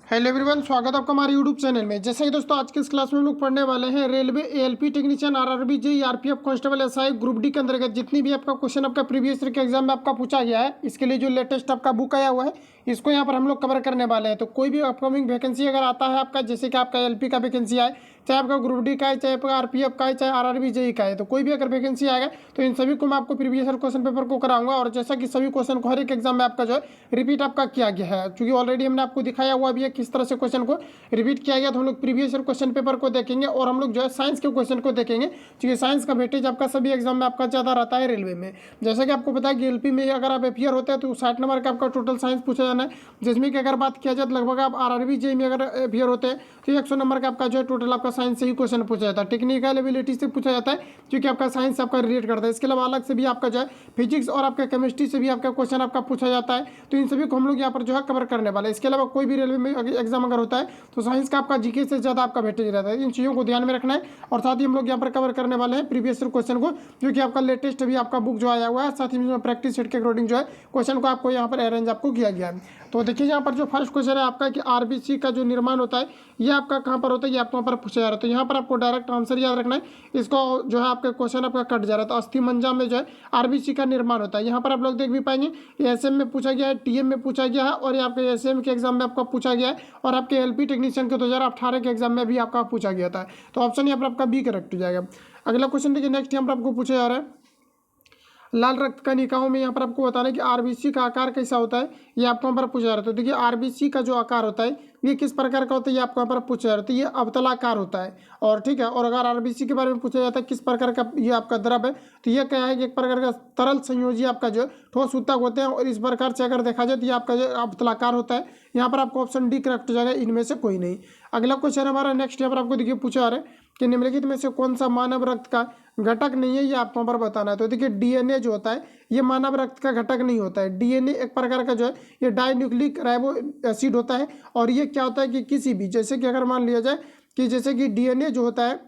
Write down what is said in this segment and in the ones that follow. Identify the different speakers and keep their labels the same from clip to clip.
Speaker 1: Hello everyone, स्वागत है आपका हमारे यूट्यूब चैनल में। जैसे कि दोस्तों आज की इस क्लास में हम लोग पढ़ने वाले हैं railway ALP technician, RRB, JEE, RPF, constable, SI, group D के अंतर्गत जितनी भी आपका क्वेश्चन आपका प्रीवियस ईयर के एग्जाम में आपका पूछा गया है, इसके लिए जो लेटेस्ट आपका बुक आया हुआ है इसको यहाँ पर हम लोग कवर करने वाले हैं। तो कोई भी अपकमिंग वैकेंसी अगर आता है आपका, जैसे कि आपका एलपी का वैकेंसी आए, चाहे आपका ग्रुप डी का है, चाहे आपका आरपीएफ का है, चाहे आरआरबी, जेईई का है, तो कोई भी अगर वैकेंसी आएगा तो इन सभी को मैं आपको प्रीवियस ईयर क्वेश्चन पेपर को कराऊंगा। और जैसा कि सभी क्वेश्चन को हर एक एग्जाम में आपका जो है रिपीट आपका किया गया है, क्योंकि ऑलरेडी हमने आपको दिखाया हुआ भी है किस तरह से क्वेश्चन को रिपीट किया गया। तो हम लोग प्रीवियस ईयर क्वेश्चन पेपर को देखेंगे और हम लोग जो है साइंस के क्वेश्चन को देखेंगे, क्योंकि साइंस का वेटेज आपका सभी एग्जाम में आपका ज़्यादा रहता है रेलवे में। जैसा कि आपको पता है कि एलपी में अगर आप अपियर होते हैं तो 60 नंबर का आपका टोटल साइंस पूछा जाना है, जिसमें कि अगर बात किया जाए तो लगभग आप आरआरबी, जेईई में अगर अपियर होते हैं तो 100 नंबर का आपका जो है टोटल आपका साइंस से ही क्वेश्चन पूछा जाता है। टेक्निकल एबिलिटी से पूछा जाता है क्योंकि आपका साइंस आपका रिलेट करता है। इसके अलावा अलग से भी आपका जो है फिजिक्स और आपका केमिस्ट्री से भी आपका क्वेश्चन आपका पूछा जाता है। तो इन सभी को हम लोग यहाँ पर जो है कवर करने वाले हैं। इसके अलावा कोई भी रेलवे में एग्जाम अगर होता है तो साइंस का आपका जीके से ज़्यादा आपका वेटेज रहता है। इन चीज़ों को ध्यान में रखना है। और साथ ही हम लोग यहाँ पर कवर करने वाले हैं प्रीवियस ईयर क्वेश्चन को, जो कि आपका लेटेस्ट अभी आपका बुक जो आया हुआ है, साथ ही प्रैक्टिस सेट के अकॉर्डिंग जो है क्वेश्चन को आपको यहाँ पर अरेंज आपको किया गया है। तो देखिए यहाँ पर जो फर्स्ट क्वेश्चन है आपका कि आरबीसी का जो निर्माण होता है ये आपका कहाँ पर होता है, ये आपको वहाँ पर पूछा जा रहा है। तो यहाँ पर आपको डायरेक्ट आंसर याद रखना है। इसको जो है आपका क्वेश्चन आपका कट जा रहा है। तो अस्थिमज्जा में जो है आरबीसी का निर्माण होता है। यहाँ पर आप लोग देख भी पाएंगे ये एसएम में पूछा गया है, टीएम में पूछा गया है और ये आपके एसएम के एग्जाम में आपका पूछा गया है, और आपके एलपी टेक्नीशियन के 2018 के एग्जाम में भी आपका पूछा गया था। तो ऑप्शन यहाँ पर आपका बी करेक्ट हो जाएगा। अगला क्वेश्चन देखिए, नेक्स्ट यहाँ पर आपको पूछा जा रहा है लाल रक्त कणिकाओं में। यहाँ पर आपको बताना है कि आरबीसी का आकार कैसा होता है, ये आपको यहाँ पर पूछा जा रहा है। तो देखिए आरबीसी का जो आकार होता है ये किस प्रकार का होता है, ये आपको यहाँ पर पूछा जा रहा है। तो ये अवतलाकार होता है और ठीक है। और अगर आरबीसी के बारे में पूछा जाता है किस प्रकार का ये आपका द्रव है, तो ये क्या है कि एक प्रकार का तरल संयोजी आपका जो ठोस ऊतक होते हैं, और इस प्रकार से अगर देखा जाए तो ये आपका जो अवतलाकार होता है। यहाँ पर आपको ऑप्शन डी करेक्ट हो जाएगा, इनमें से कोई नहीं। अगला क्वेश्चन हमारा नेक्स्ट यहाँ पर आपको देखिए पूछा जा रहा है कि निम्नलिखित में से कौन सा मानव रक्त का घटक नहीं है, ये आपको यहाँ पर बताना है। तो देखिए डीएनए जो होता है ये मानव रक्त का घटक नहीं होता है। डीएनए एक प्रकार का जो है ये डाइन्यूक्लिक राइबो एसिड होता है, और ये क्या होता है कि किसी भी, जैसे कि अगर मान लिया जाए कि जैसे कि डीएनए जो होता है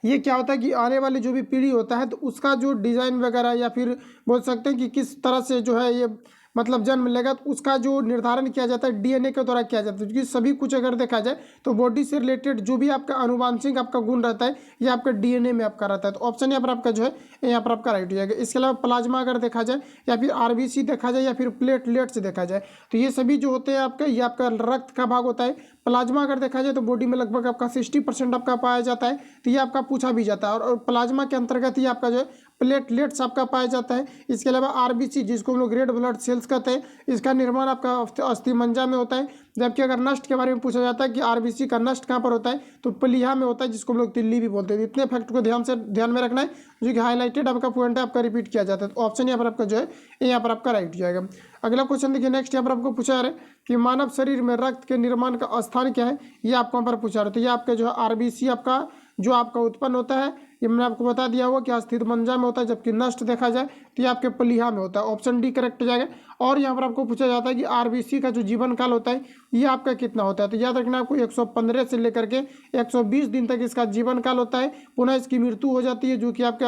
Speaker 1: ये क्या होता है कि आने वाली जो भी पीढ़ी होता है तो उसका जो डिज़ाइन वगैरह, या फिर बोल सकते हैं कि किस तरह से जो है ये मतलब जन्म लेगा, तो उसका जो निर्धारण किया जाता है डीएनए के द्वारा किया जाता है। क्योंकि सभी कुछ अगर देखा जाए तो बॉडी से रिलेटेड जो भी आपका आनुवांशिक आपका गुण रहता है ये आपका डीएनए में आपका रहता है। तो ऑप्शन यहाँ पर आपका जो है यहाँ पर आपका राइट हो जाएगा। इसके अलावा प्लाज्मा अगर देखा जाए, या फिर आरबीसी देखा जाए, या फिर प्लेटलेट्स देखा जाए, तो ये सभी जो होते हैं आपका ये आपका रक्त का भाग होता है। प्लाज्मा अगर देखा जाए तो बॉडी में लगभग आपका 60% आपका पाया जाता है, तो ये आपका पूछा भी जाता है। और प्लाज्मा के अंतर्गत ही आपका जो है प्लेटलेट्स आपका पाया जाता है। इसके अलावा आरबीसी जिसको हम लोग रेड ब्लड सेल्स कहते हैं, इसका निर्माण आपका अस्थिमज्जा में होता है। जबकि अगर नष्ट के बारे में पूछा जाता है कि आरबीसी का नष्ट कहाँ पर होता है, तो प्लीहा में होता है, जिसको हम लोग तिल्ली भी बोलते हैं। इतने फैक्ट को ध्यान में रखना है, जो कि हाईलाइटेड आपका पॉइंट है आपका रिपीट किया जाता है। तो ऑप्शन यहाँ पर आपका जो है यहाँ पर आपका राइट हो जाएगा। अगला क्वेश्चन देखिए, नेक्स्ट यहाँ पर आपको पूछा जा रहा है कि मानव शरीर में रक्त के निर्माण का स्थान क्या है, ये आपको यहाँ पर पूछा रहा है। तो ये आपका जो है आरबीसी आपका जो आपका उत्पन्न होता है, ये मैंने आपको बता दिया हुआ कि अस्थिमज्जा में होता है, जबकि नष्ट देखा जाए तो ये आपके प्लीहा में होता है। ऑप्शन डी करेक्ट हो जाएगा। और यहाँ पर आपको पूछा जाता है कि आरबीसी का जो जीवन काल होता है ये आपका कितना होता है। तो याद रखना आपको 115 से लेकर के 120 दिन तक इसका जीवन काल होता है। पुनः इसकी मृत्यु हो जाती है, जो कि आपके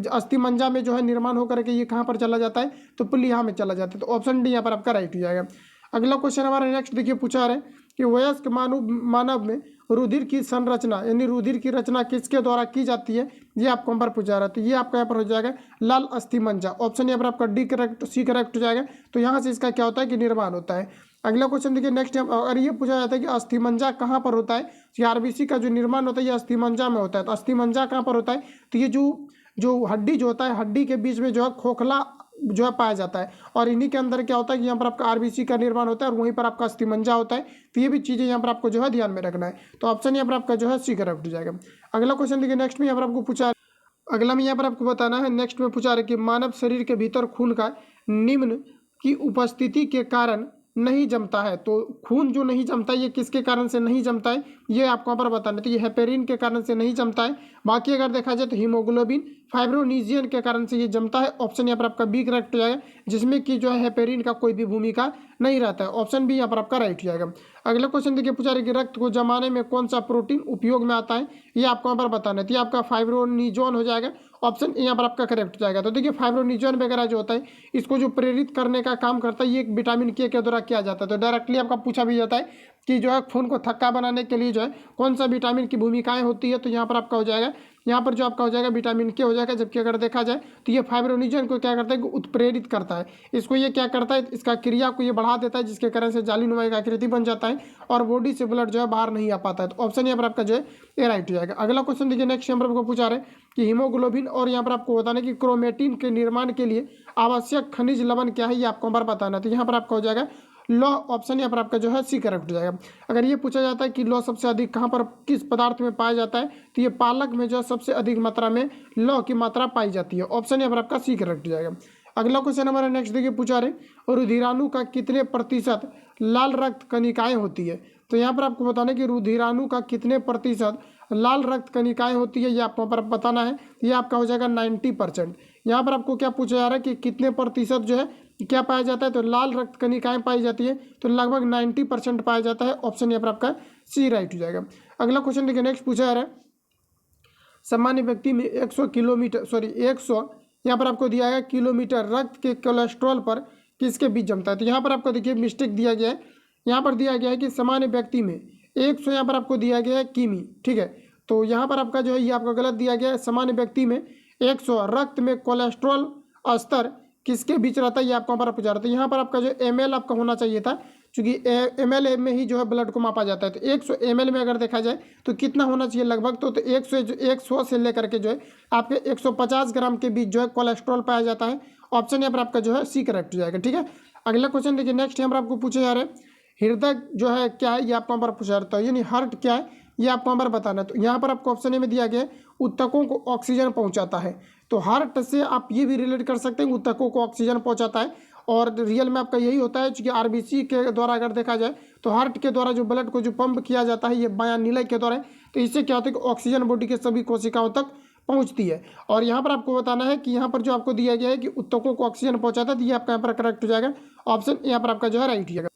Speaker 1: अस्थिमज्जा में जो है निर्माण होकर के ये कहाँ पर चला जाता है, तो प्लीहा में चला जाता है। तो ऑप्शन डी यहाँ पर आपका राइट हो जाएगा। अगला क्वेश्चन हमारा नेक्स्ट देखिए पूछा जा रहा है कि वयस्क मानव में रुधिर की संरचना, यानी रुधिर की रचना किसके द्वारा की जाती है, ये आपको यहाँ पर पूछा रहा है। तो ये आपका यहाँ पर हो जाएगा लाल अस्थिमज्जा। ऑप्शन यहाँ पर आपका डी करेक्ट, सी करेक्ट हो जाएगा। तो यहाँ से इसका क्या होता है कि निर्माण होता है। अगला क्वेश्चन देखिए नेक्स्ट, अगर ये पूछा जाता है कि अस्थिमज्जा कहाँ पर होता है, तो आरबीसी का जो निर्माण होता है ये अस्थिमज्जा में होता है। तो अस्थिमज्जा कहाँ पर होता है, तो ये जो हड्डी जो होता है, हड्डी के बीच में जो है खोखला जो है पाया जाता है, और इन्हीं के अंदर क्या होता है कि यहाँ पर आपका आरबीसी का निर्माण होता है, और वहीं पर आपका अस्थिमज्जा होता है। तो ये भी चीज़ें यहाँ पर आपको जो है ध्यान में रखना है। तो ऑप्शन यहाँ पर आपका जो है सी करेक्ट हो जाएगा। अगला क्वेश्चन देखिए नेक्स्ट में यहाँ पर आपको पूछा, अगला में यहाँ पर आपको बताना है, नेक्स्ट में पूछा रहा है कि मानव शरीर के भीतर खून का निम्न की उपस्थिति के कारण नहीं जमता है। तो खून जो नहीं जमता है ये किसके कारण से नहीं जमता है, ये आपको यहाँ पर बताना है। तो ये हेपेरिन के कारण से नहीं जमता है। बाकी अगर देखा जाए तो हीमोग्लोबिन, फाइब्रोनिजियन के कारण से ये जमता है। ऑप्शन यहाँ पर आपका बी करेक्ट हो जाएगा, जिसमें कि जो है हेपेरिन का कोई भी भूमिका नहीं रहता है। ऑप्शन बी यहाँ पर आपका राइट हो जाएगा। अगला क्वेश्चन देखिए, पूछा रहे कि रक्त को जमाने में कौन सा प्रोटीन उपयोग में आता है, ये आपको यहाँ पर बताना है। तो ये आपका फाइब्रोनिजोन हो जाएगा। ऑप्शन यहाँ पर आपका करेक्ट हो जाएगा। तो देखिए फाइब्रोनिजोन वगैरह जो होता है, इसको जो प्रेरित करने का काम करता है, ये विटामिन के द्वारा किया जाता है। तो डायरेक्टली आपका पूछा भी जाता है कि जो है खून को थक्का बनाने के लिए जो है कौन सा विटामिन की भूमिकाएं होती है। तो यहाँ पर आपका हो जाएगा, यहाँ पर जो आपका हो जाएगा विटामिन के हो जाएगा। जबकि अगर देखा जाए तो ये फाइब्रोनिजन को क्या करता है कि उत्प्रेरित करता है। इसको ये क्या करता है, इसका क्रिया को ये बढ़ा देता है, जिसके कारण से जालीनुमा एक आकृति बन जाता है और बॉडी से ब्लड जो है बाहर नहीं आ पाता है। तो ऑप्शन यहाँ पर आपका जो है ये राइट हो जाएगा। अगला क्वेश्चन देखिए, नेक्स्ट यहाँ पर आपको पूछा रहे कि हीमोग्लोबिन और यहाँ पर आपको बताना कि क्रोमेटिन के निर्माण के लिए आवश्यक खनिज लवण क्या है, ये आपको बार बताना है। तो यहाँ पर आपका हो जाएगा लौ। ऑप्शन यहाँ पर आपका जो है सी करेक्ट हो जाएगा। अगर ये पूछा जाता है कि लौ सबसे अधिक कहाँ पर किस पदार्थ में पाया जाता है, तो ये पालक में जो है सबसे अधिक मात्रा में लौ की मात्रा पाई जाती है। ऑप्शन यहाँ पर आपका सी करेक्ट हो जाएगा। अगला क्वेश्चन हमारा नेक्स्ट देखिए, पूछा रहे रुधिराणु का कितने प्रतिशत लाल रक्त कणिकाएं होती है। तो यहाँ पर आपको बताना है कि रुधिराणु का कितने प्रतिशत लाल रक्त कणिकाएं होती है, ये आपको पर बताना है। ये आपका हो जाएगा 90%। यहाँ पर आपको क्या पूछा जा रहा है कि कितने प्रतिशत जो है क्या पाया जाता है, तो लाल रक्त कणिकाएं पाई जाती है। तो लगभग 90% पाया जाता है। ऑप्शन यहाँ पर आपका सी राइट हो जाएगा। अगला क्वेश्चन देखिए, नेक्स्ट पूछा जा रहा है सामान्य व्यक्ति में 100 यहाँ पर आपको दिया है किलोमीटर रक्त के कोलेस्ट्रॉल पर किसके बीच जमता है। तो यहाँ पर आपको देखिए मिस्टेक दिया गया है। यहाँ पर दिया गया है कि सामान्य व्यक्ति में 100 यहाँ पर आपको दिया गया है किमी, ठीक है। तो यहाँ पर आपका जो है ये आपका गलत दिया गया है। सामान्य व्यक्ति में 100 रक्त में कोलेस्ट्रॉल स्तर किसके बीच रहता है, ये आपको यहाँ पर पूछा रहा था। यहाँ पर आपका जो ml आपका होना चाहिए था, क्योंकि ml में ही जो है ब्लड को मापा जाता है। तो 100 ml में अगर देखा जाए तो कितना होना चाहिए लगभग, तो 100 से लेकर के जो है आपके 150 ग्राम के बीच जो है कोलेस्ट्रॉल पाया जाता है। ऑप्शन यहाँ पर आपका जो है सी करेक्ट हो जाएगा, ठीक है। अगला क्वेश्चन देखिए, नेक्स्ट यहाँ पर आपको पूछा जा रहा है हृदय जो है क्या है, ये आपको यहाँ पर पूछा जाता है, यानी हार्ट क्या है, ये आपको यहाँ पर बताना है। तो यहाँ पर आपको ऑप्शन ए में दिया गया है ऊतकों को ऑक्सीजन पहुँचाता है। तो हार्ट से आप ये भी रिलेट कर सकते हैं, ऊतकों को ऑक्सीजन पहुँचाता है। और रियल में आपका यही होता है, क्योंकि आरबीसी के द्वारा अगर देखा जाए तो हार्ट के द्वारा जो ब्लड को जो पंप किया जाता है ये बायां नीलय के द्वारा है। तो इससे क्या होता है कि ऑक्सीजन बॉडी के सभी कोशिकाओं तक पहुंचती है। और यहाँ पर आपको बताना है कि यहाँ पर जो आपको दिया गया है कि ऊतकों को ऑक्सीजन पहुंचाता है, तो ये आपका यहाँ पर करेक्ट हो जाएगा। ऑप्शन यहाँ पर आपका जो है राइट हो जाएगा।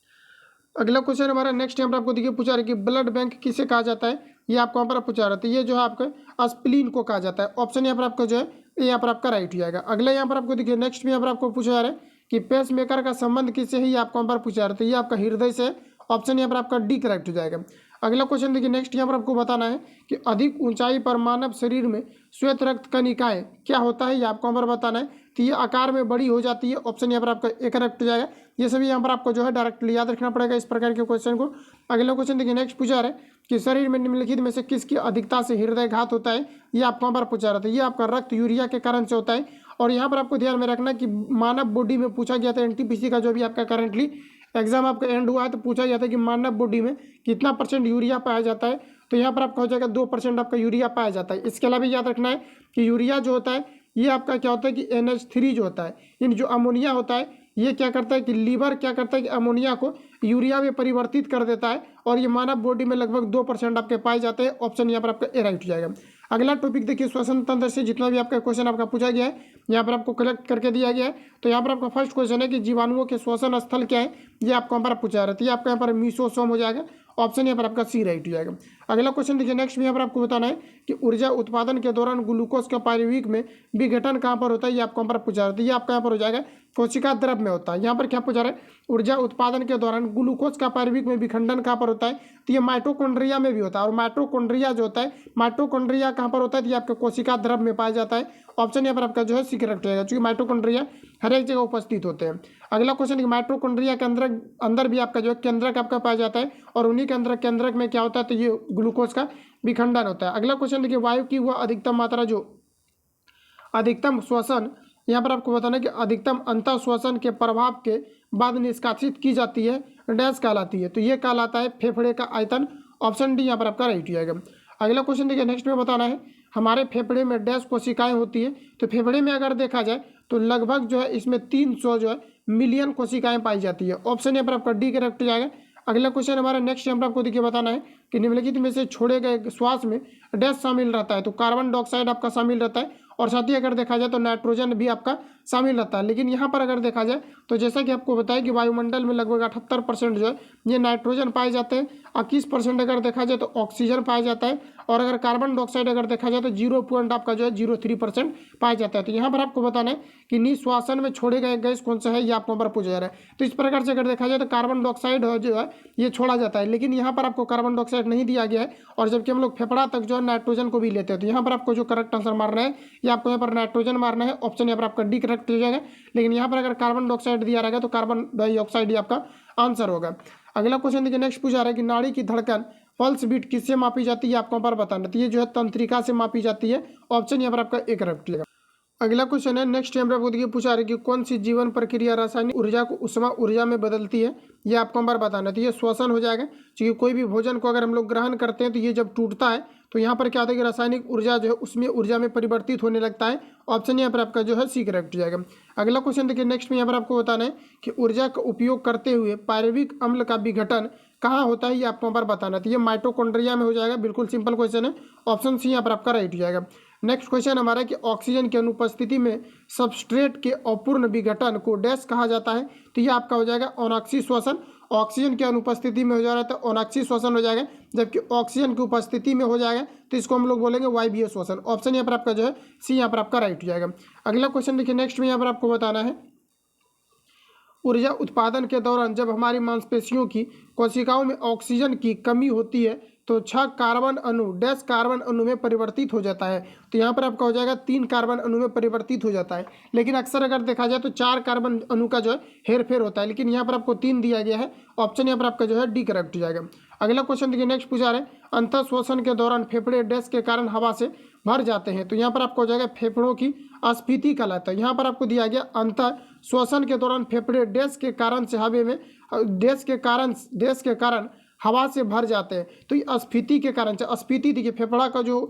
Speaker 1: अगला क्वेश्चन हमारा नेक्स्ट यहाँ पर आपको देखिए पूछा रहा है कि ब्लड बैंक किसे कहा जाता है, ये आपको यहाँ पर पूछा रहा था। ये जो है आपका स्प्लीन को कहा जाता है। ऑप्शन यहाँ पर आपको जो है यहाँ पर आपका राइट हो जाएगा। अगला यहाँ पर आपको देखिए नेक्स्ट में यहाँ पर आपको पूछा जा रहा है कि पेस मेकर का संबंध किससे है, ये आपको यहाँ पर पूछा रहा था। ये आपका हृदय से। ऑप्शन यहाँ पर आपका डी करेक्ट हो जाएगा। अगला क्वेश्चन देखिए, नेक्स्ट यहाँ पर आपको बताना है कि अधिक ऊंचाई पर मानव शरीर में श्वेत रक्त कणिकाएं क्या होता है, ये आपको यहाँ पर बताना है। तो ये आकार में बड़ी हो जाती है। ऑप्शन यहाँ पर आपका ए करेक्ट हो जाएगा। ये सभी यहाँ पर आपको जो है डायरेक्टली याद रखना पड़ेगा इस प्रकार के क्वेश्चन को। अगला क्वेश्चन देखिए, नेक्स्ट पूछा रहा है कि शरीर में निम्नलिखित में से किसकी अधिकता से हृदयघात होता है, ये आपको यहाँ पर पूछा रहा था। ये आपका रक्त यूरिया के कारण से होता है। और यहाँ पर आपको ध्यान में रखना कि मानव बॉडी में पूछा गया था एनटीपीसी का जो भी आपका करंटली एग्जाम आपका एंड हुआ है, तो पूछा गया था कि मानव बॉडी में कितना % यूरिया पाया जाता है। तो यहाँ पर आपका हो जाएगा 2% आपका यूरिया पाया जाता है। इसके अलावा याद रखना है कि यूरिया जो होता है ये आपका क्या होता है कि NH3 जो होता है, यानी जो अमोनिया होता है, ये क्या करता है कि लीवर क्या करता है कि अमोनिया को यूरिया में परिवर्तित कर देता है। और ये मानव बॉडी में लगभग 2% आपके पाए जाते हैं। ऑप्शन यहाँ पर आपका ए राइट हो जाएगा। अगला टॉपिक देखिए, श्वसन तंत्र से जितना भी आपका क्वेश्चन आपका पूछा गया है यहाँ पर आपको कलेक्ट करके दिया गया है। तो यहाँ पर आपका फर्स्ट क्वेश्चन है कि जीवाणुओं के श्वसन स्थल क्या है, ये आपको यहाँ पर पूछा रहता है। ये आपका यहाँ पर मीसोसोम हो जाएगा। ऑप्शन यहाँ पर आपका सी राइट हो जाएगा। अगला क्वेश्चन देखिए, नेक्स्ट में यहाँ पर आपको बताना है कि ऊर्जा उत्पादन के दौरान ग्लूकोज का पारिविक में विघटन कहाँ पर होता है, ये आपको यहाँ पर पूछा रहता है। ये आपका यहाँ पर हो जाएगा कोशिका द्रव में होता है। यहाँ पर क्या पूछा रहा है, ऊर्जा उत्पादन के दौरान ग्लूकोज का पारिविक में विखंडन कहाँ पर होता है, तो ये माइटोकॉन्ड्रिया में भी होता है। और माइटोकॉन्ड्रिया जो होता है, माइटोकॉन्ड्रिया कहाँ पर होता है, तो ये आपके कोशिका द्रव में पाया जाता है। ऑप्शन यहाँ पर आपका जो है सी करेक्ट रहेगा, क्योंकि माइटोकॉन्ड्रिया हर एक जगह उपस्थित होते हैं। अगला क्वेश्चन, माइटोकॉन्ड्रिया के अंदर भी आपका जो है केंद्रक आपका पाया जाता है। और उन्हीं के केंद्रक में क्या होता है, तो ये ग्लूकोज का विखंडन होता है। अगला क्वेश्चन देखिए, वायु की वह अधिकतम मात्रा जो अधिकतम श्वसन, यहाँ पर आपको बताना है कि अधिकतम अंतः श्वसन के प्रभाव के बाद निष्कासित की जाती है, डैश कहलाती है। तो ये कहलाता है फेफड़े का आयतन। ऑप्शन डी यहाँ पर आपका राइट हो जाएगा। अगला क्वेश्चन देखिए, नेक्स्ट में बताना है हमारे फेफड़े में डैश कोशिकाएं होती है। तो फेफड़े में अगर देखा जाए तो लगभग जो है इसमें 300 जो है मिलियन कोशिकाएं पाई जाती है। ऑप्शन यहाँ पर आपका डी करेक्ट हो जाएगा। अगला क्वेश्चन हमारा नेक्स्ट यहाँ पर आपको देखिए बताना है कि निम्नलिखित में से छोड़े गए श्वास में डैश शामिल रहता है। तो कार्बन डाइऑक्साइड आपका शामिल रहता है। और साथ ही अगर देखा जाए तो नाइट्रोजन भी आपका शामिल रहता है। लेकिन यहाँ पर अगर देखा जाए तो जैसा कि आपको बताया कि वायुमंडल में लगभग 78% जो है ये नाइट्रोजन पाए जाते हैं, 21% अगर देखा जाए तो ऑक्सीजन पाया जाता है, और अगर कार्बन डाइऑक्साइड अगर देखा जाए तो 0.03% पाया जाता है। तो यहाँ पर आपको बताना है कि निश्वासन में छोड़े गए गैस कौन सा है, ये आपको पर पूछा जा रहा है। तो इस प्रकार से अगर देखा जाए तो कार्बन डाइऑक्साइड जो है ये छोड़ा जाता है, लेकिन यहाँ पर आपको कार्बन डाइऑक्साइड नहीं दिया गया है, और जबकि हम लोग फेफड़ा तक जो है नाइट्रोजन को भी लेते हैं। तो यहाँ पर आपको जो करेक्ट आंसर मारना है ये आपको यहाँ पर नाइट्रोजन मारना है, ऑप्शन यहाँ पर आपका डी करेक्ट हो जाएगा। लेकिन यहाँ पर अगर कार्बन डाइऑक्साइड दिया रहेगा तो कार्बन डाइऑक्साइड ही आपका आंसर होगा। अगला क्वेश्चन देखिए, नेक्स्ट पूछा रहा है कि नाड़ी की धड़कन पल्स बीट किससे मापी जाती है, आपको पर बताना। तो ये जो है तंत्रिका से मापी जाती है, ऑप्शन यहाँ पर आपका ए करेक्ट लगेगा। अगला क्वेश्चन है, नेक्स्ट टाइम आपको देखिए पूछा रहा है कि कौन सी जीवन प्रक्रिया रासायनिक ऊर्जा को उष्मा ऊर्जा में बदलती है, ये आपको बार बताना। तो ये श्वसन हो जाएगा, क्योंकि कोई भी भोजन को अगर हम लोग ग्रहण करते हैं तो ये जब टूटता है तो यहाँ पर क्या होता है कि रासायनिक ऊर्जा जो है उसमें ऊर्जा में परिवर्तित होने लगता है, ऑप्शन यहाँ पर आपका जो है सी करेक्ट हो जाएगा। अगला क्वेश्चन देखिए, नेक्स्ट में यहाँ पर आपको बताना है कि ऊर्जा का उपयोग करते हुए पायरुविक अम्ल का विघटन कहाँ होता है, ये आपको बार बताना। तो ये माइटोकॉन्ड्रिया में हो जाएगा, बिल्कुल सिंपल क्वेश्चन है, ऑप्शन सी यहाँ पर आपका राइट हो जाएगा। नेक्स्ट क्वेश्चन हमारा कि ऑक्सीजन की अनुपस्थिति में सबस्ट्रेट के अपूर्ण विघटन को डैश कहा जाता है, तो ये आपका हो जाएगा अनाक्षी श्वसन। ऑक्सीजन की अनुपस्थिति में हो जा रहा है तो अनाक्षी श्वसन हो जाएगा, जबकि ऑक्सीजन की उपस्थिति में हो जाएगा तो इसको हम लोग बोलेंगे वायवीय श्वसन, ऑप्शन यहाँ पर आपका जो है सी यहाँ पर आपका राइट हो जाएगा। अगला क्वेश्चन देखिए, नेक्स्ट में यहाँ पर आपको बताना है ऊर्जा उत्पादन के दौरान जब हमारी मांसपेशियों की कोशिकाओं में ऑक्सीजन की कमी होती है तो 6 कार्बन अणु डैश कार्बन अणु में परिवर्तित हो जाता है। तो यहाँ पर आपका हो जाएगा 3 कार्बन अणु में परिवर्तित हो जाता है, लेकिन अक्सर अगर देखा जाए तो 4 कार्बन अणु का जो है हेरफेर होता है, लेकिन यहाँ पर आपको 3 दिया गया है, ऑप्शन यहाँ पर आपका जो है डी करेक्ट हो जाएगा। अगला क्वेश्चन देखिए, नेक्स्ट पूछा रहे अंतः श्वसन के दौरान फेफड़े डैश के कारण हवा से भर जाते हैं, तो यहाँ पर आपको हो जाएगा फेफड़ों की अस्फीति कहलाता है। यहाँ पर आपको दिया गया अंतः श्वसन के दौरान फेफड़े डैश के कारण से हवा में डैश के कारण हवा से भर जाते हैं, तो ये अस्फीति के कारण से। अस्फीति देखिए फेफड़ा का जो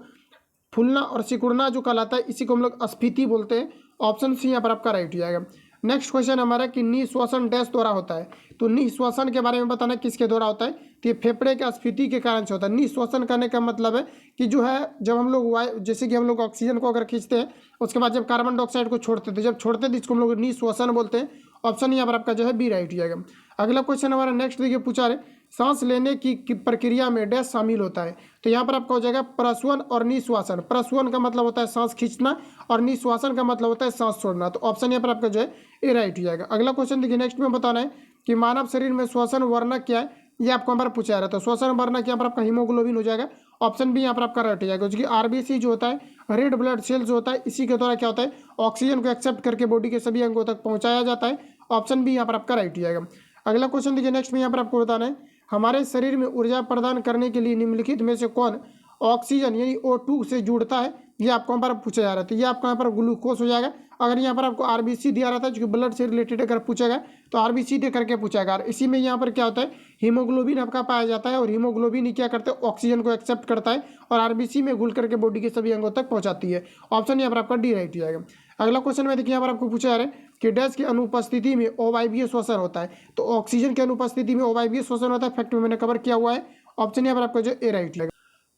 Speaker 1: फूलना और सिकुड़ना जो कहलाता है इसी को हम लोग अस्फीति बोलते हैं, ऑप्शन सी यहाँ पर आपका राइट हो जाएगा। नेक्स्ट क्वेश्चन हमारा कि निश्वसन डैश द्वारा होता है, तो निश्वसन के बारे में बताना किसके द्वारा होता है, तो ये फेफड़े के अस्फीति के कारण से होता है। निश्वसन करने का मतलब है कि जो है जब हम लोग जैसे कि हम लोग ऑक्सीजन को अगर खींचते हैं उसके बाद जब कार्बन डाइऑक्साइड को छोड़ते थे, जब छोड़ते थे इसको हम लोग निश्वसन बोलते हैं, ऑप्शन यहाँ पर आपका जो है बी राइट हो जाएगा। अगला क्वेश्चन हमारा नेक्स्ट देखिए पूछा रहे सांस लेने की प्रक्रिया में डैश शामिल होता है, तो यहाँ पर आपका हो जाएगा प्रस्वन और निश्वासन। प्रस्वन का मतलब होता है सांस खींचना और निश्वासन का मतलब होता है सांस छोड़ना, तो ऑप्शन यहाँ पर आपका जो है ए राइट हो जाएगा। अगला क्वेश्चन देखिए, नेक्स्ट में बताना है कि मानव शरीर में श्वसन वर्णक क्या है, ये आपको यहाँ पर पूछा जा रहा है। तो श्वसन वर्णक यहाँ पर आपका हीमोग्लोबिन हो जाएगा, ऑप्शन बी यहाँ पर आपका राइट हो जाएगा। क्योंकि आरबीसी जो होता है रेड ब्लड सेल जो होता है इसी के द्वारा क्या होता है ऑक्सीजन को एक्सेप्ट करके बॉडी के सभी अंगों तक पहुँचाया जाता है, ऑप्शन बी यहाँ पर आपका राइट हो जाएगा। अगला क्वेश्चन देखिए, नेक्स्ट में यहाँ पर आपको बताना है हमारे शरीर में ऊर्जा प्रदान करने के लिए निम्नलिखित में से कौन ऑक्सीजन यानी O2 से जुड़ता है, ये आपको यहाँ पर पूछा जा रहा है। तो ये आपको यहाँ पर ग्लूकोज हो जाएगा। अगर यहाँ पर आपको आरबीसी दिया रहता है क्योंकि ब्लड से रिलेटेड अगर पूछेगा तो आरबीसी दे करके पूछेगा, और इसी में यहाँ पर क्या होता है हीमोग्लोबिन आपका पाया जाता है, और हीमोग्लोबिन ही क्या करते हैं ऑक्सीजन को एक्सेप्ट करता है और आरबीसी में घुल करके बॉडी के सभी अंगों तक पहुँचाती है, ऑप्शन यहाँ पर आपका डी राइट हो जाएगा। अगला क्वेश्चन में देखिए यहाँ पर आपको पूछा जा रहा है कि डैश की अनुपस्थिति में अवायवीय श्वसन होता है, तो ऑक्सीजन की अनुपस्थिति में अवायवीय श्वसन होता है, फैक्ट में मैंने कवर किया हुआ है, ऑप्शन यहाँ पर आपका जो ए राइट लगेगा।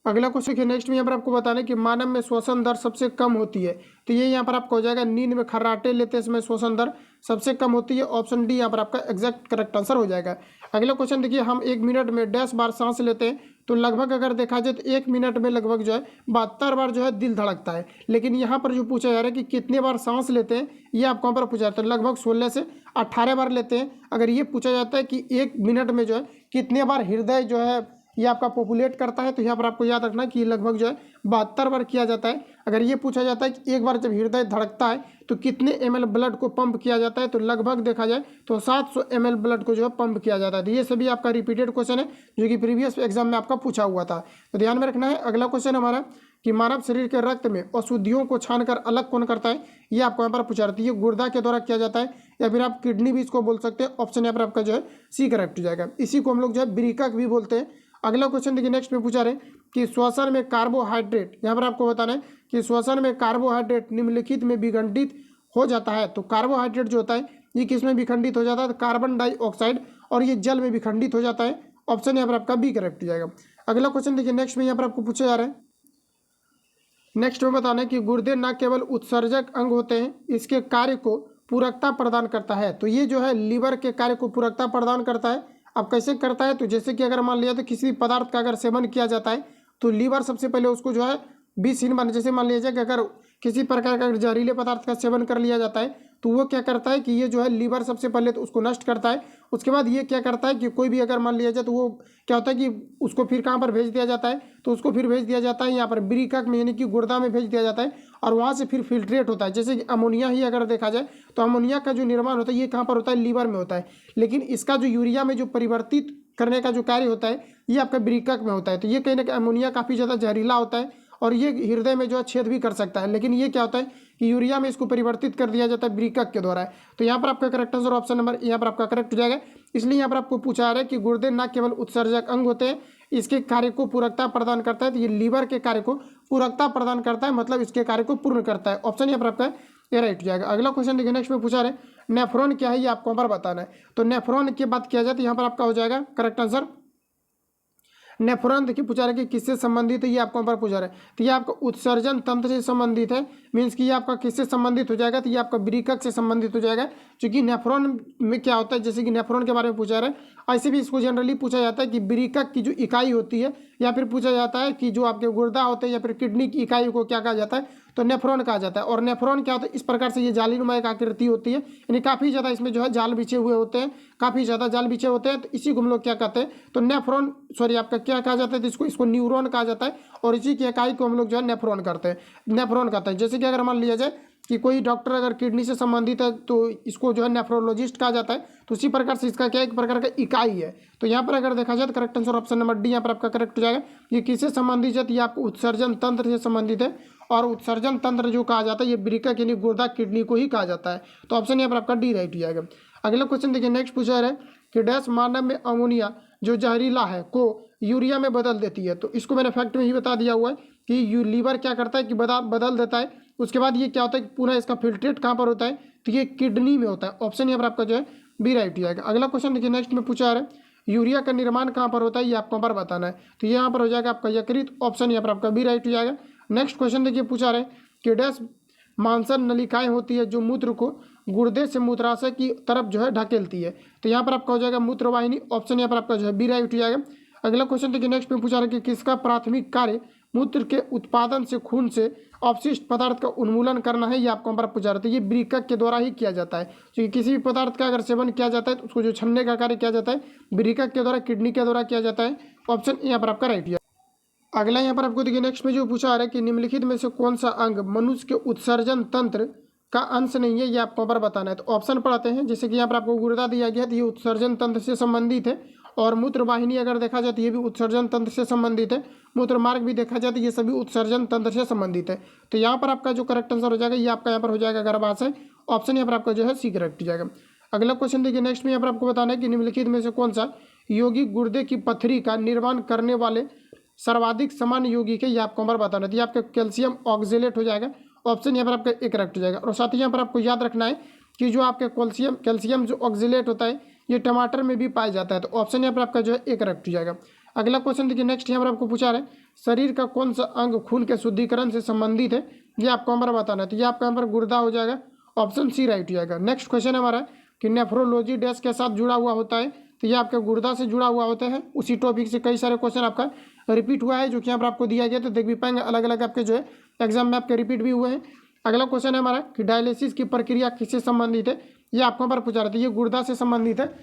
Speaker 1: अगला क्वेश्चन है नेक्स्ट में यहाँ पर आपको बताना है कि मानव में श्वसन दर सबसे कम होती है, तो ये यहाँ पर आपको हो जाएगा नींद में खर्राटे लेते समय श्वसन दर सबसे कम होती है, ऑप्शन डी यहाँ पर आपका एग्जैक्ट करेक्ट आंसर हो जाएगा। अगला क्वेश्चन देखिए, हम 1 मिनट में 10 बार सांस लेते हैं, तो लगभग अगर देखा जाए तो 1 मिनट में लगभग जो है 72 बार जो है दिल धड़कता है, लेकिन यहाँ पर जो पूछा जा रहा है कि कितने बार सांस लेते हैं ये आपको यहाँ पर पूछा जाता है, लगभग 16 से 18 बार लेते हैं। अगर ये पूछा जाता है कि 1 मिनट में जो है कितने बार हृदय जो है ये आपका पॉपुलेट करता है, तो यहाँ पर आपको याद रखना कि लगभग जो है 72 बार किया जाता है। अगर ये पूछा जाता है कि एक बार जब हृदय धड़कता है तो कितने ml ब्लड को पंप किया जाता है, तो लगभग देखा जाए तो 700 ml ब्लड को जो है पंप किया जाता है। तो ये सभी आपका रिपीटेड क्वेश्चन है जो कि प्रीवियस एग्जाम में आपका पूछा हुआ था, तो ध्यान में रखना है। अगला क्वेश्चन हमारा कि मानव शरीर के रक्त में अशुद्धियों को छानकर अलग कौन करता है, ये आपको यहाँ पर पूछा रहती है। गुर्दा के द्वारा किया जाता है या फिर आप किडनी भी इसको बोल सकते हैं, ऑप्शन यहाँ पर आपका जो है सी करेक्ट हो जाएगा। इसी को हम लोग जो है ब्रीकक भी बोलते हैं। अगला क्वेश्चन देखिए, नेक्स्ट में पूछा रहे कि श्वसन में कार्बोहाइड्रेट, यहाँ पर आपको बताना है कि श्वसन में कार्बोहाइड्रेट निम्नलिखित में विखंडित हो जाता है, तो कार्बोहाइड्रेट जो होता है ये किस में विखंडित हो जाता है, कार्बन डाइऑक्साइड और ये जल में विखंडित हो जाता है, ऑप्शन यहाँ पर आपका बी करेक्ट हो जाएगा। अगला क्वेश्चन देखिए, नेक्स्ट में यहाँ पर आपको पूछा जा रहा है नेक्स्ट में बताना है कि गुर्दे न केवल उत्सर्जक अंग होते हैं, इसके कार्य को पूरकता प्रदान करता है। तो ये जो है लीवर के कार्य को पूरकता प्रदान करता है। अब कैसे करता है, तो जैसे कि अगर मान लिया तो किसी पदार्थ का अगर सेवन किया जाता है तो लीवर सबसे पहले उसको जो है विषहीन बना, जैसे मान लीजिए कि अगर किसी प्रकार का जहरीले पदार्थ का सेवन कर लिया जाता है तो वो क्या करता है कि ये जो है लीवर सबसे पहले तो उसको नष्ट करता है। उसके बाद ये क्या करता है कि कोई भी अगर मान लिया जाए तो वो क्या होता है कि उसको फिर कहाँ पर भेज दिया जाता है, तो उसको फिर भेज दिया जाता है यहाँ पर वृक्क में, यानी कि गुर्दा में भेज दिया जाता है और वहाँ से फिर फिल्ट्रेट होता है। जैसे कि अमोनिया ही अगर देखा जाए तो अमोनिया का जो निर्माण होता है ये कहाँ पर होता है, लीवर में होता है। लेकिन इसका जो यूरिया में जो परिवर्तित करने का जो कार्य होता है ये आपका वृक्क में होता है। तो ये कहीं ना कहीं अमोनिया काफ़ी ज़्यादा जहरीला होता है और ये हृदय में जो है छेद भी कर सकता है। लेकिन ये क्या होता है कि यूरिया में इसको परिवर्तित कर दिया जाता है वृक्क के द्वारा। तो यहाँ पर आपका करेक्ट आंसर ऑप्शन नंबर यहाँ पर आपका करेक्ट हो जाएगा। इसलिए यहाँ पर आपको पूछा जा रहा है कि गुर्दे न केवल उत्सर्जक अंग होते हैं, इसके कार्य को पूरकता प्रदान करता है। तो ये लीवर के कार्य को पूरकता प्रदान करता है, मतलब इसके कार्य को पूर्ण करता है। ऑप्शन यहाँ पर आपका ये राइट हो जाएगा। अगला क्वेश्चन देखिए, नेक्स्ट में पूछा रहे नेफ्रॉन क्या है, ये आपको यहाँ पर बताना है। तो नेफ्रॉन की बात किया जाए तो यहाँ पर आपका हो जाएगा करेक्ट आंसर नेफ्रॉन। देखिए पूछा रहा है कि किससे संबंधित है, ये आपको पर पूछा रहा है। तो ये आपका उत्सर्जन तंत्र से संबंधित है, मीन्स कि ये आपका किससे संबंधित हो जाएगा, तो ये आपका वृक्क से संबंधित हो जाएगा। क्योंकि नेफ्रॉन में क्या होता है, जैसे कि नेफ्रॉन के बारे में पूछा रहा है, ऐसे भी इसको जनरली पूछा जाता है कि वृक्क की जो इकाई होती है, या फिर पूछा जाता है कि जो आपके गुर्दा होते हैं या फिर किडनी की इकाई को क्या कहा जाता है, तो नेफ्रॉन कहा जाता है। और नेफ्रॉन क्या होता है, इस प्रकार से ये जालीनुमा एक आकृति होती है, यानी काफ़ी ज़्यादा इसमें जो है जाल बिछे हुए होते हैं, काफ़ी ज़्यादा जाल बिछे होते हैं। तो इसी को हम लोग क्या कहते हैं, तो नेफ्रॉन सॉरी आपका क्या कहा जाता है, तो इसको न्यूरॉन कहा जाता है। और इसी की इकाई को हम लोग जो है नेफ्रॉन करते हैं, नेफ्रॉन कहते हैं। जैसे कि अगर मान लिया जाए कि कोई डॉक्टर अगर किडनी से संबंधित है तो इसको जो है नेफ्रोलॉजिस्ट कहा जाता है। तो उसी प्रकार से इसका क्या एक प्रकार का इकाई है। तो यहाँ पर अगर देखा जाए तो correct answer option number D यहाँ पर आपका करेक्ट हो जाएगा। ये किससे संबंधित है, तो ये आपको उत्सर्जन तंत्र से संबंधित है। और उत्सर्जन तंत्र जो कहा जाता है ये वृक्क यानी गुर्दा किडनी को ही कहा जाता है। तो ऑप्शन यहाँ पर आपका डी राइट हो जाएगा। अगला क्वेश्चन देखिए, नेक्स्ट पूछा है कि डैश मानव में अमोनिया जो जहरीला है को यूरिया में बदल देती है। तो इसको मैंने फैक्ट में ही बता दिया हुआ है कि लीवर क्या करता है कि बदल देता है। उसके बाद ये क्या होता है कि पुनः इसका फिल्ट्रेट कहाँ पर होता है, तो ये किडनी में होता है। ऑप्शन यहाँ पर आपका जो है बी राइट हो जाएगा। अगला क्वेश्चन देखिए, नेक्स्ट में पूछा है यूरिया का निर्माण कहाँ पर होता है, ये आपको पर बताना है। तो ये यहाँ पर हो जाएगा आपका यकृत। ऑप्शन यहाँ पर आपका बी राइट हो जाएगा। नेक्स्ट क्वेश्चन देखिए, पूछा रहे कि डैश मांसन नलिकाएं होती है जो मूत्र को गुर्दे से मूत्राशय की तरफ जो है ढकेलती है। तो यहाँ पर आपका हो जाएगा मूत्रवाहिनी। ऑप्शन यहाँ पर आपका जो है बी राइट हो जाएगा। अगला क्वेश्चन देखिए, नेक्स्ट में पूछा रहा है कि किसका प्राथमिक कार्य मूत्र के उत्पादन से खून से अपशिष्ट पदार्थ का उन्मूलन करना है, ये आपको पर पूछा रहा है। ये वृक्क के द्वारा ही किया जाता है। क्योंकि किसी भी पदार्थ का अगर सेवन किया जाता है तो उसको जो छन्ने का कार्य किया जाता है वृक्क के द्वारा, किडनी के द्वारा किया जाता है। ऑप्शन यहाँ पर आपका राइट है। अगला यहाँ पर आपको देखिए, नेक्स्ट में जो पूछा आ रहा है कि निम्नलिखित में से कौन सा अंग मनुष्य के उत्सर्जन तंत्र का अंश नहीं है, ये आपको पर बताना है। तो ऑप्शन पढ़ाते हैं। जैसे कि यहाँ पर आपको गुर्दा दिया गया है तो ये उत्सर्जन तंत्र से संबंधित है। और मूत्रवाहिनी अगर देखा जाए तो ये भी उत्सर्जन तंत्र से संबंधित है। मूत्र मार्ग भी देखा जाए तो ये सभी उत्सर्जन तंत्र से संबंधित है। तो यहाँ पर आपका जो करेक्ट आंसर हो जाएगा ये आपका यहाँ पर हो जाएगा गर्भाशय। ऑप्शन यहाँ पर आपका जो है सी करेक्ट हो जाएगा। अगला क्वेश्चन देखिए, नेक्स्ट में यहाँ पर आपको बताना है कि निम्नलिखित में से कौन सा यौगिक गुर्दे की पथरी का निर्माण करने वाले सर्वाधिक समान यौगिक है, ये आपको पर बताना है। तो ये आपका कैल्शियम ऑक्जेलेट हो जाएगा। ऑप्शन यहाँ पर आपका एक करेक्ट हो जाएगा। और साथ ही यहाँ पर आपको याद रखना है कि जो आपके कैल्शियम जो ऑक्जेलेट होता है ये टमाटर में भी पाया जाता है। तो ऑप्शन यहाँ पर आपका जो है एक करेक्ट हो जाएगा। अगला क्वेश्चन देखिए, नेक्स्ट यहाँ पर आपको पूछा रहा है शरीर का कौन सा अंग खून के शुद्धिकरण से संबंधित है, ये आपको यहाँ पर बताना है। तो ये आपका यहाँ पर गुर्दा हो जाएगा। ऑप्शन सी राइट हो जाएगा। नेक्स्ट क्वेश्चन हमारा कि नेफ्रोलॉजी डैश के साथ जुड़ा हुआ होता है, तो ये आपके गुर्दा से जुड़ा हुआ होता है। उसी टॉपिक से कई सारे क्वेश्चन आपका रिपीट हुआ है जो कि यहाँ पर आपको दिया गया, तो देख भी पाएंगे अलग अलग आपके जो है एग्जाम में आपके रिपीट भी हुए हैं। अगला क्वेश्चन है हमारा कि डायलिसिस की प्रक्रिया किससे संबंधित है, ये आपको पर पूछा रहा था। ये गुर्दा से संबंधित है।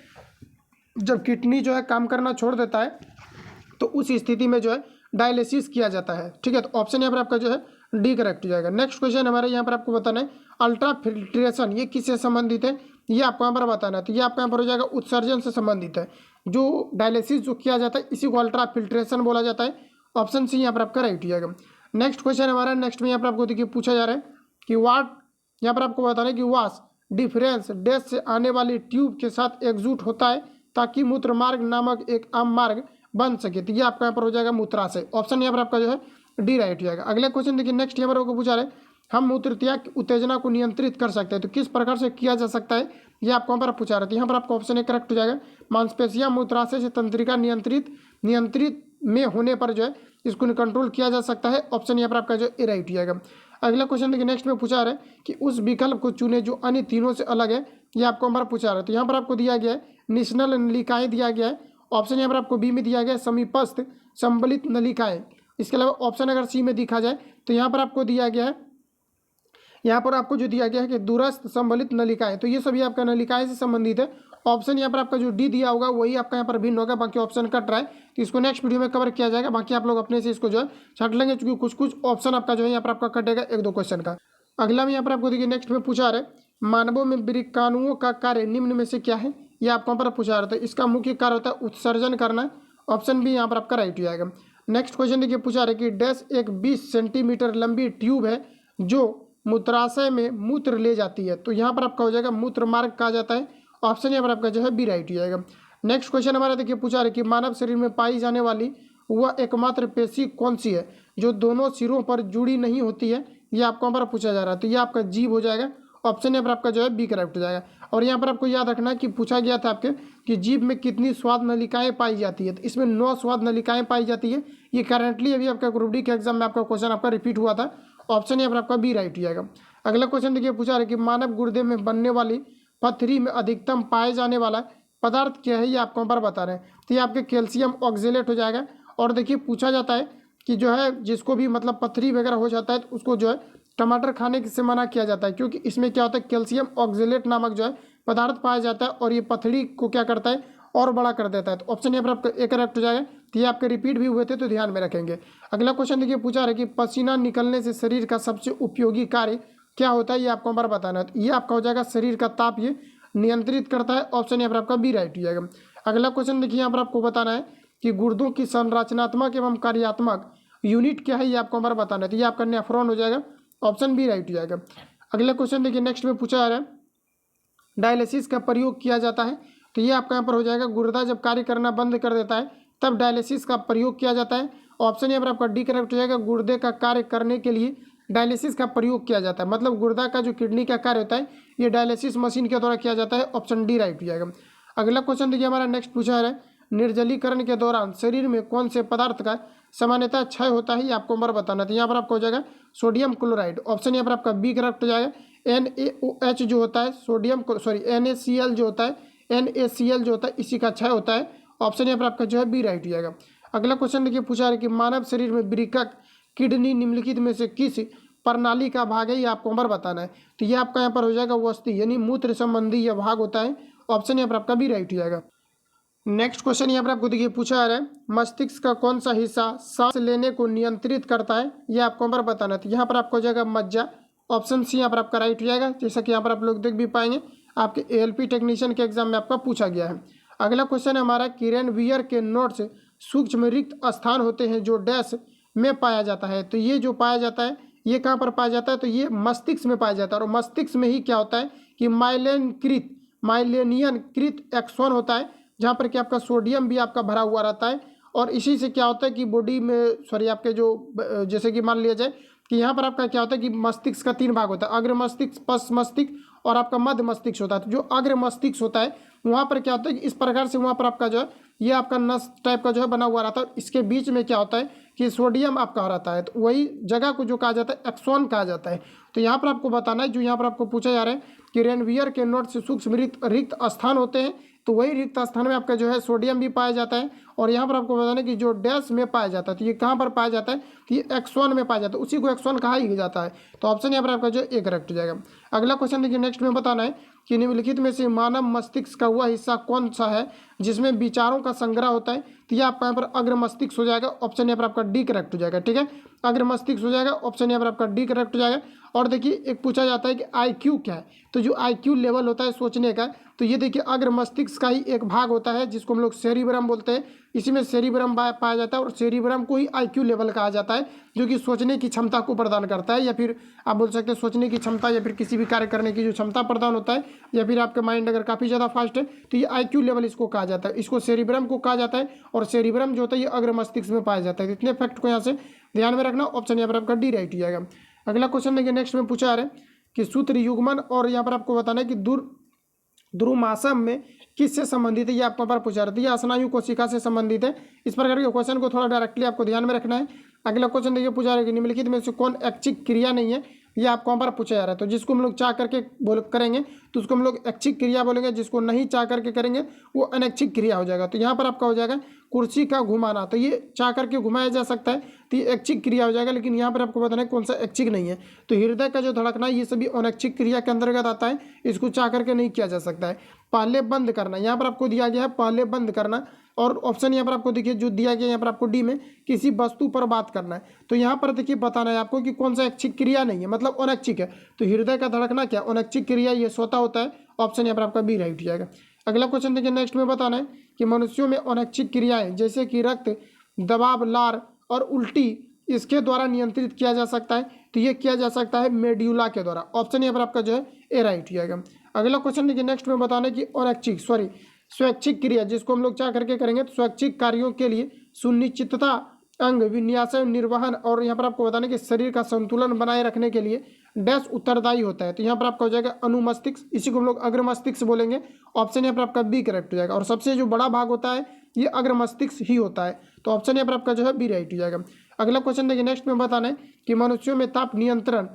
Speaker 1: जब किडनी जो है काम करना छोड़ देता है तो उस स्थिति में जो है डायलिसिस किया जाता है। ठीक है, तो ऑप्शन यहाँ पर आपका जो है डी करेक्ट हो जाएगा। नेक्स्ट क्वेश्चन हमारे यहाँ पर आपको बताना है अल्ट्रा फिल्ट्रेशन ये किससे संबंधित है, ये आपको यहाँ पर बताना है। तो ये आपको यहाँ पर हो जाएगा उत्सर्जन से संबंधित है। जो डायलिसिस जो किया जाता है इसी को अल्ट्रा फिल्ट्रेशन बोला जाता है। ऑप्शन सी यहाँ पर आपका राइट हो जाएगा। नेक्स्ट क्वेश्चन हमारा नेक्स्ट में यहाँ पर आपको देखिए पूछा जा रहा है कि वाट, यहाँ पर आपको बताना है कि वास डिफरेंस डैश से आने वाली ट्यूब के साथ एकजुट होता है ताकि मूत्र मार्ग नामक एक आम मार्ग बन सके। तो ये आपका यहाँ पर हो जाएगा मूत्राशय। ऑप्शन यहाँ पर आपका जो है डी राइट हो जाएगा। अगले क्वेश्चन देखिए, नेक्स्ट यहाँ पर आपको पूछा रहे हम मूत्रत्याग की उत्तेजना को नियंत्रित कर सकते हैं, तो किस प्रकार से किया जा सकता है, ये आपको यहाँ पर पूछा रहे थे। यहाँ पर आपका ऑप्शन ए करेक्ट हो जाएगा। मांसपेशियां मूत्राशय से तंत्रिका में होने पर जो है इसको कंट्रोल किया जा सकता है। ऑप्शन यहाँ पर आपका जो ए राइट हो जाएगा। अगला क्वेश्चन देखिए नेक्स्ट में पूछा रहा है कि उस विकल्प को चुने जो अन्य तीनों से अलग है। ये आपको हमारा पूछा रहा है। तो यहाँ पर आपको दिया गया है निश्नल नलिकाएं दिया गया है। ऑप्शन यहाँ पर आपको बी में दिया गया है समीपस्थ संबलित नलिकाएं। इसके अलावा ऑप्शन अगर सी में देखा जाए तो यहाँ पर आपको दिया गया है, यहाँ पर आपको जो दिया गया है कि दूरस्थ संबलित नलिकाएं। तो ये सभी आपका नलिकाएं से संबंधित है। ऑप्शन यहाँ पर आपका जो डी दिया होगा वही आपका यहाँ पर भिन्न होगा, बाकी ऑप्शन कट रहा है। तो इसको नेक्स्ट वीडियो में कवर किया जाएगा। बाकी आप लोग अपने से इसको जो है छाट लेंगे, क्योंकि कुछ कुछ ऑप्शन आपका जो है यहाँ पर आपका कटेगा एक दो क्वेश्चन का। अगला में यहाँ पर आपको देखिए नेक्स्ट में पूछा रहा है मानवों में वृक्काणुओं का कार्य निम्न में से क्या है। ये आपको यहाँ पर पूछा रहा था। इसका मुख्य कार्य होता है उत्सर्जन करना। ऑप्शन बी यहाँ पर आपका राइट हो जाएगा। नेक्स्ट क्वेश्चन देखिए पूछा रहा है कि डैश एक 20 सेंटीमीटर लंबी ट्यूब है जो मूत्राशय में मूत्र ले जाती है। तो यहाँ पर आपका हो जाएगा मूत्र मार्ग कहा जाता है। ऑप्शन यहाँ पर आपका जो है बी राइट हो जाएगा। नेक्स्ट क्वेश्चन हमारा देखिए पूछा रहा है कि मानव शरीर में पाई जाने वाली वह एकमात्र पेशी कौन सी है जो दोनों सिरों पर जुड़ी नहीं होती है। ये आपको यहाँ पर पूछा जा रहा है। तो ये आपका जीभ हो जाएगा। ऑप्शन यहाँ पर आपका जो है बी करेक्ट हो जाएगा। और यहाँ पर आपको याद रखना है कि पूछा गया था आपके कि जीभ में कितनी स्वाद नलिकाएं पाई जाती है। तो इसमें 9 स्वाद नलिकाएं पाई जाती है। ये करंटली अभी आपका ग्रुप डी के एग्जाम में आपका क्वेश्चन आपका रिपीट हुआ था। ऑप्शन यहाँ पर आपका बी राइट हो जाएगा। अगला क्वेश्चन देखिए पूछा रहा है कि मानव गुर्दे में बनने वाली पथरी में अधिकतम पाए जाने वाला पदार्थ क्या है। ये आपको यहाँ पर बता रहे हैं। तो ये आपके कैल्शियम ऑक्जेलेट हो जाएगा। और देखिए पूछा जाता है कि जो है जिसको भी मतलब पथरी वगैरह हो जाता है तो उसको जो है टमाटर खाने से मना किया जाता है, क्योंकि इसमें क्या होता है कैल्शियम ऑक्जेलेट नामक जो है पदार्थ पाया जाता है और ये पथरी को क्या करता है और बड़ा कर देता है। तो ऑप्शन यहाँ पर आपका एक करेक्ट हो जाएगा। तो ये आपके रिपीट भी हुए थे तो ध्यान में रखेंगे। अगला क्वेश्चन देखिए पूछा रहा है कि पसीना निकलने से शरीर का सबसे उपयोगी कार्य क्या होता है। ये आपको हमारा बताना है। तो ये आपका हो जाएगा शरीर का ताप ये नियंत्रित करता है। ऑप्शन यहाँ पर आपका बी राइट हो जाएगा। अगला क्वेश्चन देखिए यहाँ पर आपको बताना है कि गुर्दों की संरचनात्मक एवं कार्यात्मक यूनिट क्या है। ये आपको हमारा बताना है। तो ये आपका नेफ्रॉन हो जाएगा। ऑप्शन बी राइट हो जाएगा। अगला क्वेश्चन देखिए नेक्स्ट में पूछा जा रहा है डायलिसिस का प्रयोग किया जाता है। तो ये आपका यहाँ पर हो जाएगा गुर्दा जब कार्य करना बंद कर देता है तब डायलिसिस का प्रयोग किया जाता है। ऑप्शन यहाँ पर आपका डी करेक्ट हो जाएगा। गुर्दे का कार्य करने के लिए डायलिसिस का प्रयोग किया जाता है, मतलब गुर्दा का जो किडनी का कार्य होता है ये डायलिसिस मशीन के द्वारा किया जाता है। ऑप्शन डी राइट हो जाएगा। अगला क्वेश्चन देखिए हमारा नेक्स्ट पूछा जा रहा है निर्जलीकरण के दौरान शरीर में कौन से पदार्थ का सामान्यतः क्षय होता है। ये आपको नंबर बताना है। तो यहाँ पर आपको हो जाएगा सोडियम क्लोराइड। ऑप्शन यहाँ पर आपका बी करेक्ट हो जाएगा। NaOH जो होता है सोडियम NaCl जो होता है NaCl जो होता है इसी का क्षय होता है। ऑप्शन यहाँ पर आपका जो है बी राइट हो जाएगा। अगला क्वेश्चन देखिए पूछा रहा है कि मानव शरीर में वृक्क किडनी निम्नलिखित में से किस प्रणाली का भाग है। ये आपको नंबर बताना है। तो ये आपका यहाँ पर हो जाएगा वस्ती यानी मूत्र संबंधी यह भाग होता है। ऑप्शन यहाँ पर आपका बी राइट हो जाएगा। नेक्स्ट क्वेश्चन यहाँ पर आपको देखिए पूछा जा रहा है मस्तिष्क का कौन सा हिस्सा सांस लेने को नियंत्रित करता है। ये आपको नंबर बताना है। तो यहाँ पर आपको हो जाएगा मज्जा। ऑप्शन सी यहाँ पर आपका राइट हो जाएगा। जैसा कि यहाँ पर आप लोग देख भी पाएंगे आपके ALP टेक्नीशियन के एग्जाम में आपका पूछा गया है। अगला क्वेश्चन है हमारा किरेनवियर के नोट्स सूक्ष्म रिक्त स्थान होते हैं जो डैश में पाया जाता है। तो ये जो पाया जाता है ये कहाँ पर पाया जाता है। तो ये मस्तिष्क में पाया जाता है। और मस्तिष्क में ही क्या होता है कि माइलेनियन कृत एक्सोन होता है, जहाँ पर कि आपका सोडियम भी आपका भरा हुआ रहता है। और इसी से क्या होता है कि बॉडी में आपके जो जैसे कि मान लिया जाए कि यहाँ पर आपका क्या होता है कि मस्तिष्क का 3 भाग होता है, अग्र मस्तिष्क, पश्च मस्तिष्क और आपका मध्य मस्तिष्क होता है। तो जो अग्र मस्तिष्क होता है वहाँ पर क्या होता है कि इस प्रकार से वहाँ पर आपका जो है ये आपका नस टाइप का जो है बना हुआ रहता है। इसके बीच में क्या होता है कि सोडियम आपका रहता है। तो वही जगह को जो कहा जाता है एक्सोन कहा जाता है। तो यहाँ पर आपको बताना है जो यहाँ पर आपको पूछा जा रहा है कि रेनवियर के नोट से सूक्ष्म रिक्त स्थान होते हैं। तो वही रिक्त स्थान में आपका जो है सोडियम भी पाया जाता है। और यहाँ पर आपको बताना है कि जो डैश में पाया जाता है तो ये कहाँ पर पाया जाता है कि ये एक्सोन में पाया जाता है, उसी को एक्सोन कहा ही जाता है। तो ऑप्शन यहाँ पर आपका जो एक करेक्ट हो जाएगा। अगला क्वेश्चन देखिए नेक्स्ट में बताना है कि निम्नलिखित में से मानव मस्तिष्क का वह हिस्सा कौन सा है जिसमें विचारों का संग्रह होता है। तो ये आपका यहाँ पर अग्र मस्तिष्क हो जाएगा। ऑप्शन यहाँ पर आपका डी करेक्ट हो जाएगा। ठीक है, अग्र मस्तिष्क हो जाएगा। ऑप्शन यहाँ पर आपका डी करेक्ट हो जाएगा। और देखिए एक पूछा जाता है कि IQ क्या है। तो जो IQ लेवल होता है सोचने का, तो ये देखिए अग्र मस्तिष्क का ही एक भाग होता है जिसको हम लोग सेरिब्रम बोलते हैं। इसी में सेरिब्रम पाया जाता है और सेरिब्रम को ही IQ लेवल कहा जाता है, जो कि सोचने की क्षमता को प्रदान करता है, या फिर आप बोल सकते हैं सोचने की क्षमता या फिर किसी भी कार्य करने की जो क्षमता प्रदान होता है, या फिर आपका माइंड अगर काफ़ी ज़्यादा फास्ट है तो ये IQ लेवल इसको कहा जाता है। इसको सेरिब्रम को कहा जाता है और सेरिब्रम जो होता है ये अग्र मस्तिष्क में पाया जाता है। इतने फैक्ट को यहाँ से ध्यान में रखना। ऑप्शन यहाँ पर आपका डी राइट हो जाएगा। अगला क्वेश्चन देखिए नेक्स्ट में पूछा जा रहा है कि सूत्र युग्मन और यहाँ पर आपको बताना है कि ध्रुमासम में किससे संबंधित है, ये आपको पर पूछा रहता है। ये स्नायु कोशिका से संबंधित है। इस प्रकार के क्वेश्चन को थोड़ा डायरेक्टली आपको ध्यान में रखना है। अगला क्वेश्चन देखिए पूछा रहा है कि निम्नलिखित में से कौन ऐच्छिक क्रिया नहीं है, ये आपको वहाँ पर पूछा जा रहा है। तो जिसको हम लोग चाह करके बोल करेंगे तो उसको हम लोग ऐच्छिक क्रिया बोलेंगे, जिसको नहीं चाह करके करेंगे वो अनैच्छिक क्रिया हो जाएगा। तो यहाँ पर आपका हो जाएगा कुर्सी का घुमाना, तो ये चाह करके घुमाया जा सकता है तो ये ऐच्छिक क्रिया हो जाएगा, लेकिन यहाँ पर आपको बताना है कौन सा ऐच्छिक नहीं है। तो हृदय का जो धड़कना है ये सभी अनैच्छिक क्रिया के अंतर्गत आता है, इसको चाह करके नहीं किया जा सकता है। पहले बंद करना, यहाँ पर आपको दिया गया है पहले बंद करना, और ऑप्शन यहाँ पर आपको देखिए जो दिया गया यहाँ पर आपको डी में किसी वस्तु पर बात करना है। तो यहाँ पर देखिए बताना है आपको कि कौन सा ऐच्छिक क्रिया नहीं है, मतलब अनैच्छिक है। तो हृदय का धड़कना क्या अनैच्छिक क्रिया, ये स्वतः होता है। ऑप्शन यहाँ पर आपका बी राइट हो जाएगा। अगला क्वेश्चन देखिए नेक्स्ट में बताना है कि मनुष्यों में अनैच्छिक क्रियाएं जैसे कि रक्त दबाव, लार और उल्टी इसके द्वारा नियंत्रित किया जा सकता है। तो ये किया जा सकता है मेड्यूला के द्वारा। ऑप्शन यहाँ पर आपका जो है ए राइट हो जाएगा। अगला क्वेश्चन देखिए नेक्स्ट में बताना है कि अनैच्छिक स्वैच्छिक क्रिया जिसको हम लोग क्या करके करेंगे तो स्वैच्छिक कार्यों के लिए सुनिश्चितता, अंग विन्यासन, निर्वहन और यहाँ पर आपको बताना कि शरीर का संतुलन बनाए रखने के लिए डैश उत्तरदायी होता है। तो यहाँ पर आपका हो जाएगा अनुमस्तिष्क, इसी को हम लोग अग्र मस्तिष्क बोलेंगे। ऑप्शन यहाँ पर आपका बी करेक्ट हो जाएगा। और सबसे जो बड़ा भाग होता है ये अग्र मस्तिष्क ही होता है। तो ऑप्शन यहाँ पर आपका जो है बी राइट हो जाएगा। अगला क्वेश्चन देखिए नेक्स्ट में बताना है कि मनुष्यों में ताप नियंत्रण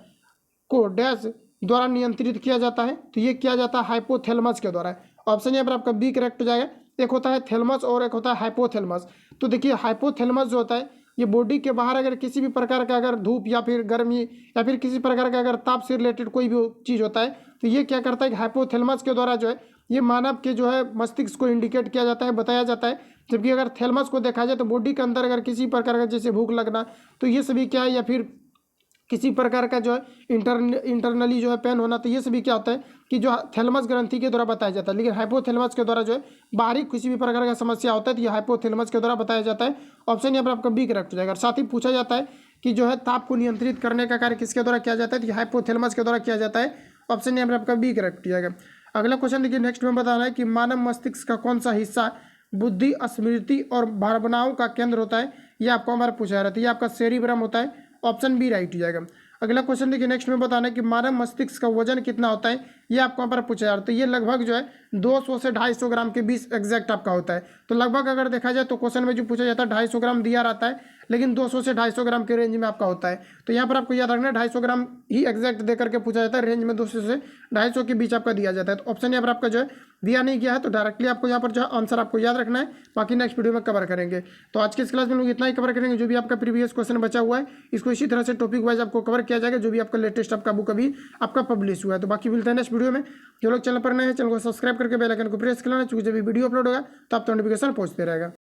Speaker 1: को डैश द्वारा नियंत्रित किया जाता है। तो ये किया जाता है हाइपोथैलेमस के द्वारा। ऑप्शन यहाँ पर आपका बी करेक्ट हो जाएगा। एक होता है थैलेमस और एक होता है हाइपोथैलेमस। तो देखिए हाइपोथैलेमस जो होता है ये बॉडी के बाहर अगर किसी भी प्रकार का अगर धूप या फिर गर्मी या फिर किसी प्रकार का अगर ताप से रिलेटेड कोई भी चीज़ होता है तो ये क्या करता है कि हाइपोथैलेमस के द्वारा जो है ये मानव के जो है मस्तिष्क को इंडिकेट किया जाता है, बताया जाता है। जबकि अगर थैलेमस को देखा जाए तो बॉडी के अंदर अगर किसी प्रकार का जैसे भूख लगना तो ये सभी क्या है, या फिर किसी प्रकार का जो है इंटरनली जो है पेन होना, तो ये सभी क्या होता है कि जो थैलेमस ग्रंथि के द्वारा बताया जाता है। लेकिन हाइपोथैलेमस के द्वारा जो है बाहरी किसी भी प्रकार का समस्या होता है तो ये हाइपोथैलेमस के द्वारा बताया जाता है। ऑप्शन यहाँ पर आपका बी करेक्ट हो जाएगा। और साथ ही पूछा जाता है कि जो है ताप को नियंत्रित करने का कार्य किसके द्वारा किया जाता है, तो हाइपोथैलेमस के द्वारा किया जाता है। ऑप्शन यहाँ पर आपका बी करेक्ट हो जाएगा। अगला क्वेश्चन देखिए नेक्स्ट में बताना है कि मानव मस्तिष्क का कौन सा हिस्सा बुद्धि, स्मृति और भावनाओं का केंद्र होता है, ये आपको हमारा पूछा जा रहा था। ये आपका सेरिब्रम होता है। ऑप्शन बी राइट हो जाएगा। अगला क्वेश्चन देखिए नेक्स्ट में बताना है कि मानव मस्तिष्क का वजन कितना होता है, ये आपको यहाँ पर पूछा जा रहा है। तो ये लगभग जो है 200 से 250 ग्राम के बीच एग्जैक्ट आपका होता है। तो लगभग अगर देखा जाए तो क्वेश्चन में जो पूछा जाता है 250 ग्राम दिया रहता है, लेकिन 200 से 250 ग्राम के रेंज में आपका होता है। तो यहाँ पर आपको याद रखना है 250 ग्राम ही एग्जैक्ट दे करके पूछा जाता है, रेंज में 200 से 250 के बीच आपका दिया जाता है। तो ऑप्शन यहाँ पर आपका जो है दिया नहीं गया है, तो डायरेक्टली आपको यहाँ पर जो है आंसर आपको याद रखना है। बाकी नेक्स्ट वीडियो में कवर करेंगे। तो आज की इस क्लास में लोग इतना ही कवर करेंगे। जो भी आपका प्रीवियस क्वेश्चन बचा हुआ है इसको इसी तरह से टॉपिक वाइज आपको कवर किया जाएगा, जो भी आपका लेटेस्ट आपका बुक अभी आपका पब्लिश हुआ है। तो बाकी मिलते हैं नेक्स्ट वीडियो में। जो लोग चैनल पर नए हैं चैनल को सब्सक्राइब करके बेल आइकन को प्रेस कर लेना, क्योंकि जब भी वीडियो अपलोड होगा तो आप तो नोटिफिकेशन पहुंचते रहेगा।